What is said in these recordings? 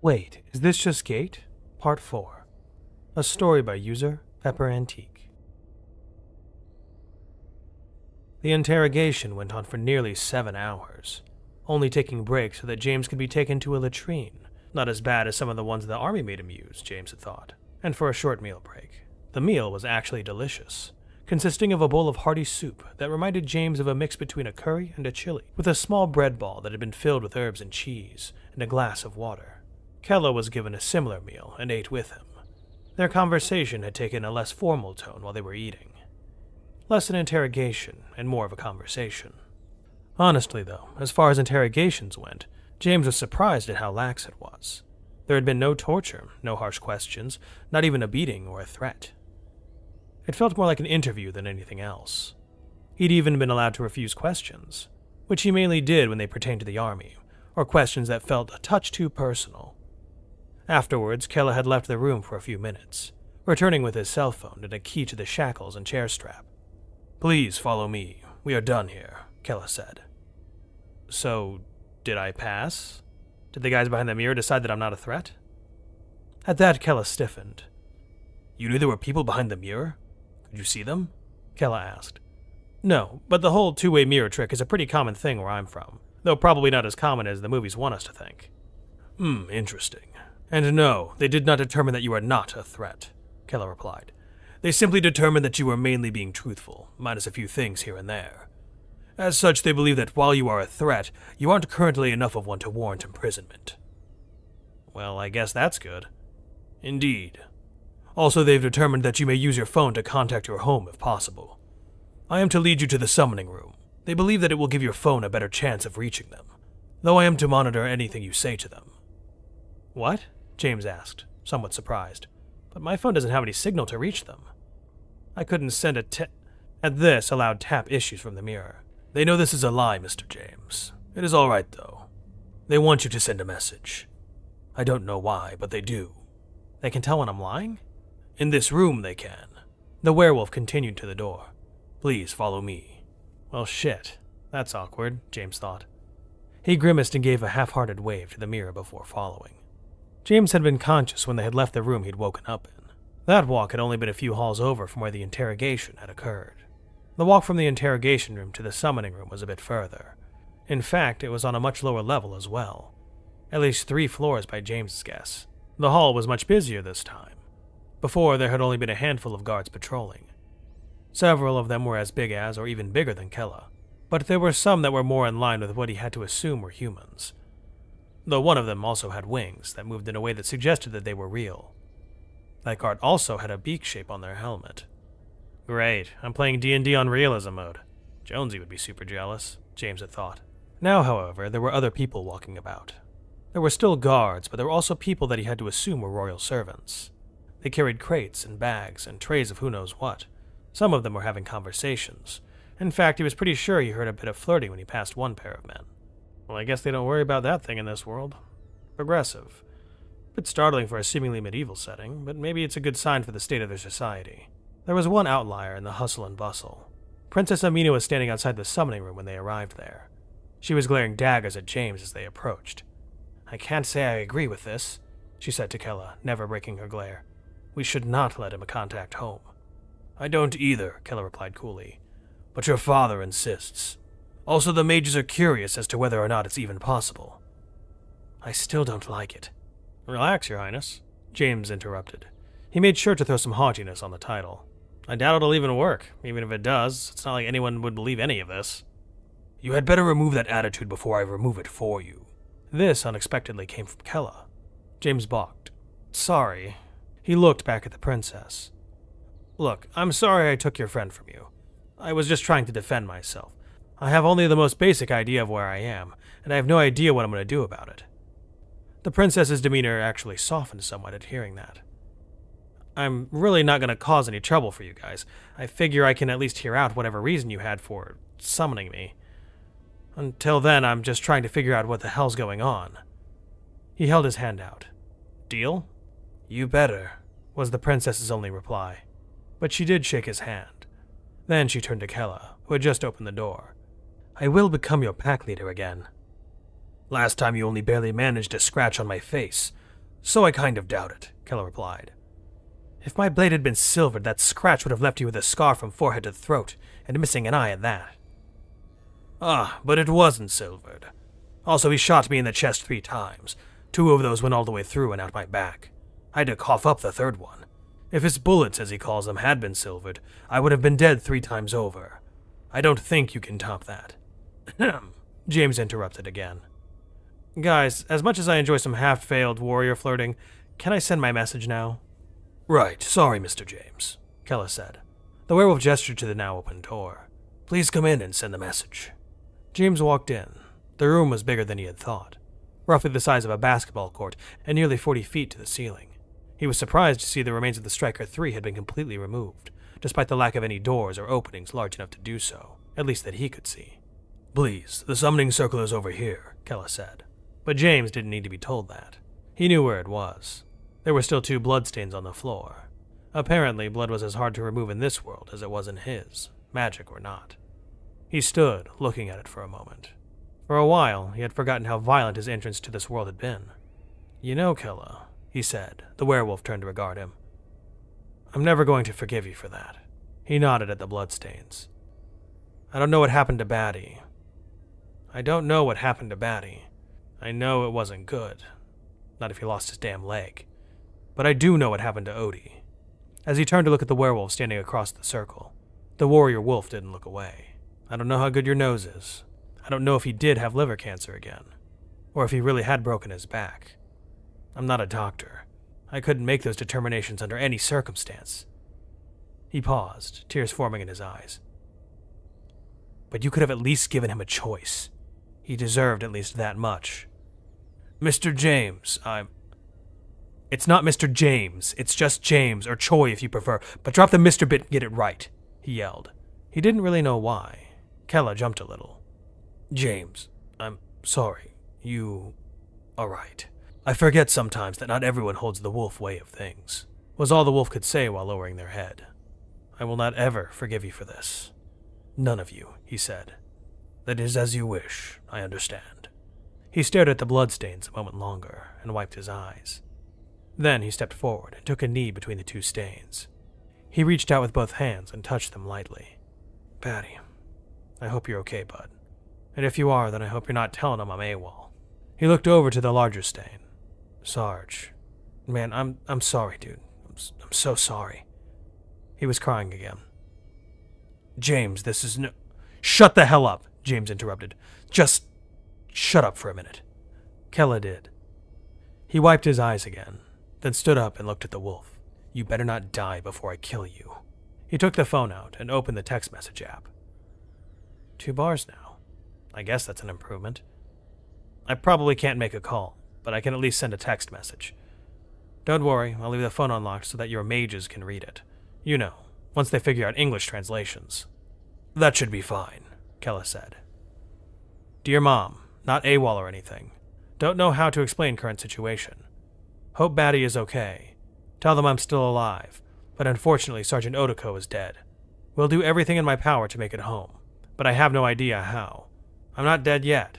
Wait, is this just Gate? Part 4. A story by user PepperAntique. The interrogation went on for nearly 7 hours, only taking breaks so that James could be taken to a latrine. Not as bad as some of the ones the army made him use, James had thought, and for a short meal break. The meal was actually delicious, consisting of a bowl of hearty soup that reminded James of a mix between a curry and a chili, with a small bread ball that had been filled with herbs and cheese, and a glass of water. Kella was given a similar meal and ate with him. Their conversation had taken a less formal tone while they were eating. Less an interrogation and more of a conversation. Honestly, though, as far as interrogations went, James was surprised at how lax it was. There had been no torture, no harsh questions, not even a beating or a threat. It felt more like an interview than anything else. He'd even been allowed to refuse questions, which he mainly did when they pertained to the army, or questions that felt a touch too personal. Afterwards, Kella had left the room for a few minutes, returning with his cell phone and a key to the shackles and chair strap. "Please follow me. We are done here," Kella said. "So, did I pass? Did the guys behind the mirror decide that I'm not a threat?" At that, Kella stiffened. "You knew there were people behind the mirror? Could you see them?" Kella asked. "No, but the whole two-way mirror trick is a pretty common thing where I'm from, though probably not as common as the movies want us to think." Interesting. And no, they did not determine that you are not a threat," Kella replied. "They simply determined that you were mainly being truthful, minus a few things here and there. As such, they believe that while you are a threat, you aren't currently enough of one to warrant imprisonment." "Well, I guess that's good." "Indeed. Also, they've determined that you may use your phone to contact your home if possible. I am to lead you to the summoning room. They believe that it will give your phone a better chance of reaching them, though I am to monitor anything you say to them." "What?" James asked, somewhat surprised. "But my phone doesn't have any signal to reach them. I couldn't send a At this, a loud tap issues from the mirror. "They know this is a lie, Mr. James. It is all right, though. They want you to send a message. I don't know why, but they do." "They can tell when I'm lying?" "In this room, they can." The werewolf continued to the door. "Please follow me." Well, shit. That's awkward, James thought. He grimaced and gave a half-hearted wave to the mirror before following. James had been conscious when they had left the room he'd woken up in. That walk had only been a few halls over from where the interrogation had occurred. The walk from the interrogation room to the summoning room was a bit further. In fact, it was on a much lower level as well. At least 3 floors by James's guess. The hall was much busier this time. Before, there had only been a handful of guards patrolling. Several of them were as big as, or even bigger than Kella, but there were some that were more in line with what he had to assume were humans. Though one of them also had wings that moved in a way that suggested that they were real. That guard also had a beak shape on their helmet. Great, I'm playing D&D on realism mode. Jonesy would be super jealous, James had thought. Now, however, there were other people walking about. There were still guards, but there were also people that he had to assume were royal servants. They carried crates and bags and trays of who knows what. Some of them were having conversations. In fact, he was pretty sure he heard a bit of flirting when he passed one pair of men. Well, I guess they don't worry about that thing in this world. Progressive. A bit startling for a seemingly medieval setting, but maybe it's a good sign for the state of their society. There was one outlier in the hustle and bustle. Princess Amina was standing outside the summoning room when they arrived there. She was glaring daggers at James as they approached. "I can't say I agree with this," she said to Kella, never breaking her glare. "We should not let him contact home." "I don't either," Kella replied coolly. "But your father insists. Also, the mages are curious as to whether or not it's even possible." "I still don't like it." "Relax, Your Highness," James interrupted. He made sure to throw some haughtiness on the title. "I doubt it'll even work. Even if it does, it's not like anyone would believe any of this." "You had better remove that attitude before I remove it for you." This unexpectedly came from Kella. James balked. "Sorry." He looked back at the princess. "Look, I'm sorry I took your friend from you. I was just trying to defend myself. I have only the most basic idea of where I am, and I have no idea what I'm going to do about it." The princess's demeanor actually softened somewhat at hearing that. "I'm really not going to cause any trouble for you guys. I figure I can at least hear out whatever reason you had for summoning me. Until then, I'm just trying to figure out what the hell's going on." He held his hand out. "Deal?" "You better," was the princess's only reply. But she did shake his hand. Then she turned to Kella, who had just opened the door. "I will become your pack leader again." "Last time you only barely managed to scratch on my face, So I kind of doubt it, Keller replied. If my blade had been silvered, that scratch would have left you with a scar from forehead to throat, and missing an eye at that. Ah, but it wasn't silvered. Also, he shot me in the chest 3 times. 2 of those went all the way through and out my back. I had to cough up the 3rd one. If his bullets, as he calls them, had been silvered, I would have been dead 3 times over. I don't think you can top that. James interrupted again. Guys, as much as I enjoy some half-failed warrior flirting, can I send my message now? Right, sorry, Mr. James, Keller said. The werewolf gestured to the now open door. Please come in and send the message. James walked in. The room was bigger than he had thought, roughly the size of a basketball court and nearly 40 feet to the ceiling. He was surprised to see the remains of the Striker 3 had been completely removed, despite the lack of any doors or openings large enough to do so, at least that he could see. Please, the summoning circle is over here, Keller said. But James didn't need to be told that. He knew where it was. There were still 2 bloodstains on the floor. Apparently, blood was as hard to remove in this world as it was in his, magic or not. He stood, looking at it for a moment. For a while, he had forgotten how violent his entrance to this world had been. You know, Keller, he said. The werewolf turned to regard him. I'm never going to forgive you for that. He nodded at the bloodstains. I don't know what happened to Batty. I know it wasn't good. Not if he lost his damn leg. But I do know what happened to Odie. As he turned to look at the werewolf standing across the circle, the warrior wolf didn't look away. I don't know how good your nose is. I don't know if he did have liver cancer again, or if he really had broken his back. I'm not a doctor. I couldn't make those determinations under any circumstance. He paused, tears forming in his eyes. But you could have at least given him a choice. He deserved at least that much. Mr. James, It's not Mr. James. It's just James, or Choi if you prefer, but drop the Mr. bit and get it right, he yelled. He didn't really know why. Keller jumped a little. James, I'm sorry. You are right. I forget sometimes that not everyone holds the wolf way of things, was all the wolf could say while lowering their head. I will not ever forgive you for this. None of you, he said. That is as you wish, I understand. He stared at the bloodstains a moment longer and wiped his eyes. Then he stepped forward and took a knee between the 2 stains. He reached out with both hands and touched them lightly. Patty, I hope you're okay, bud. And if you are, then I hope you're not telling him I'm AWOL. He looked over to the larger stain. Sarge. Man, I'm sorry, dude. I'm so sorry. He was crying again. James, this is no... Shut the hell up, James interrupted. Just shut up for a minute. Keller did. He wiped his eyes again, then stood up and looked at the wolf. You better not die before I kill you. He took the phone out and opened the text message app. 2 bars now. I guess that's an improvement. I probably can't make a call, but I can at least send a text message. Don't worry, I'll leave the phone unlocked so that your mages can read it. You know, once they figure out English translations. That should be fine, Keller said. Dear Mom, not AWOL or anything. Don't know how to explain current situation. Hope Batty is okay. Tell them I'm still alive, but unfortunately Sergeant Odeko is dead. Will do everything in my power to make it home, but I have no idea how. I'm not dead yet.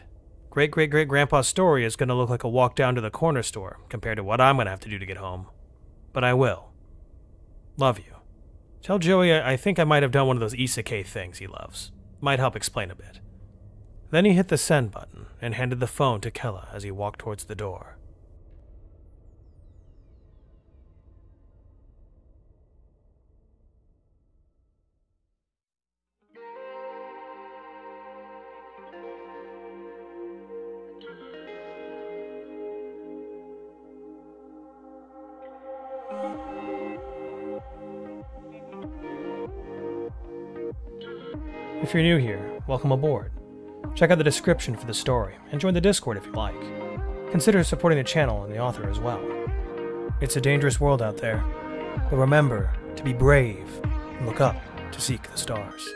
Great-great-great-grandpa's story is going to look like a walk down to the corner store compared to what I'm going to have to do to get home. But I will. Love you. Tell Joey I think I might have done one of those isekai things he loves. Might help explain a bit. Then he hit the send button and handed the phone to Keller as he walked towards the door. If you're new here, welcome aboard. Check out the description for the story, and join the Discord if you like. Consider supporting the channel and the author as well. It's a dangerous world out there, but remember to be brave and look up to seek the stars.